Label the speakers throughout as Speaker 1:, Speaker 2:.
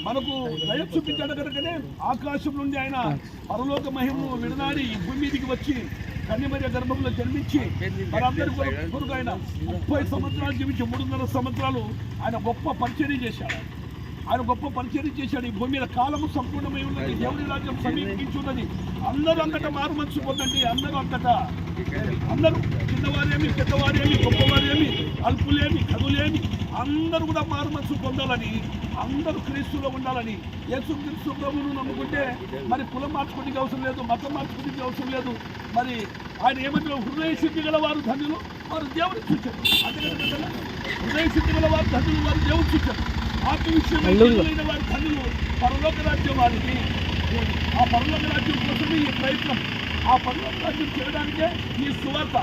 Speaker 1: మనకు దయ చూపించాడు కనుకనే ఆకాశం నుండి ఆయన పరలోక మహిమను విడనాడి ఈ భూమి మీదికి వచ్చి కన్యమర్య గర్భంలో జన్మించి మనందరి కొరకు ఆయన 30 సంవత్సరాలు జీవించి 3.5 సంవత్సరాలు ఆయన గొప్ప పరిచర్య చేశాడు. ఆయన గొప్ప పరిచర్య చేశాడు. ఈ భూమి మీద కాలము సంపూర్ణమై ఉన్నది, దేవుని రాజ్యం సమీపించున్నది. అందరూ అంతటా మారు మనసు పొందండి. అందరూ అంతటా, అందరూ చిన్నవారేమి పెద్దవారేమి గొప్పవారేమి అల్పులేమి కదులేమి అందరూ కూడా మారు మనసు పొందాలని, అందరూ క్రీస్తులో ఉండాలని. యేసు క్రీస్తు ప్రభువును నమ్ముకుంటే మరి కులం మార్చుకోవడానికి అవసరం లేదు, మతం మార్చుకోవడానికి అవసరం లేదు. మరి ఆయన ఏమంటే హృదయ శుద్ధి గల వారు ధన్యులు, వారు దేవుని చూచారు. అందుకని హృదయ శుద్ధి గల వారు ధన్యులు, వారు దేవుని చూచారు. ఆత్మవిషయమైన వారి ధన్యులు, పరలోక రాజ్యం వారికి. ఆ పరలోక రాజ్యం కోసమే ఈ ప్రయత్నం. ఆ పరలోక రాజ్యం చేయడానికే ఈ సువార్త.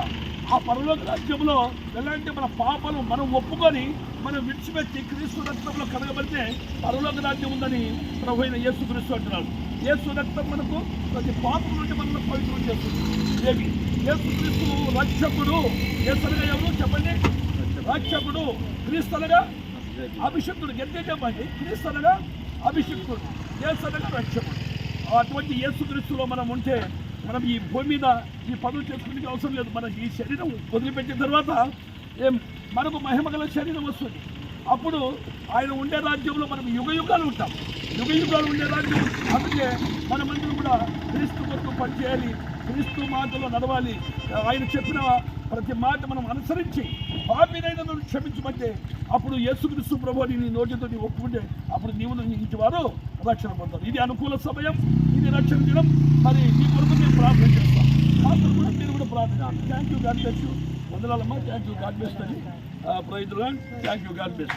Speaker 1: ఆ పరలోక రాజ్యంలో ఎలాంటి మన పాపలు మనం ఒప్పుకొని మనం విడిచిపెట్టి క్రీస్తు రక్తంలో కడగబడితే పరలోక రాజ్యం ఉందని ప్రభు అయిన యేసు క్రీస్తు అంటున్నాడు. యేసు రక్తం మనకు ప్రతి పాపం నుండి మనల్ని పవిత్రం చేస్తుంది. ఏమి యేసు క్రీస్తు రక్షకుడు. యేసుగా ఎవరు చెప్పండి? రక్షకుడు. క్రీస్తు అనగా అభిషక్తుడు. గట్టిగా చెప్పండి. క్రీస్తు అనగా అభిషక్తుడు, యేసు అనగా రక్షకుడు. అటువంటి యేసు క్రీస్తులో మనం ఉంటే మనం ఈ భూమి మీద ఈ పనులు చేసుకునే అవసరం లేదు. మనకి ఈ శరీరం వదిలిపెట్టిన తర్వాత మనకు మహిమగల శరీరం వస్తుంది. అప్పుడు ఆయన ఉండే రాజ్యంలో మనం యుగ యుగాలు ఉంటాం. యుగ యుగాలు ఉండే రాజ్యం. అందుకే మనమందరం కూడా క్రీస్తు కొరకు పనిచేయాలి, క్రీస్తు మాటలో నడవాలి. ఆయన చెప్పిన ప్రతి మాట మనం అనుసరించి పాపినైనా నన్ను క్షమించమంటే అప్పుడు యేసుక్రీస్తు ప్రభువుని నీ నోటితో నీ ఒప్పుకుంటే అప్పుడు నీవు ఇంటి వారు రక్షణ పొందారు. ఇది అనుకూల సమయం, ఇది రక్షణ దినం. మరి మీ కొరకు మేము ప్రార్థన చేస్తాం. మాత్రం కూడా మీరు కూడా ప్రార్థన. Thank you, God bless you. వందనాలమ్మా. Thank you, God bless you. Praise the Lord. Thank you, God bless you.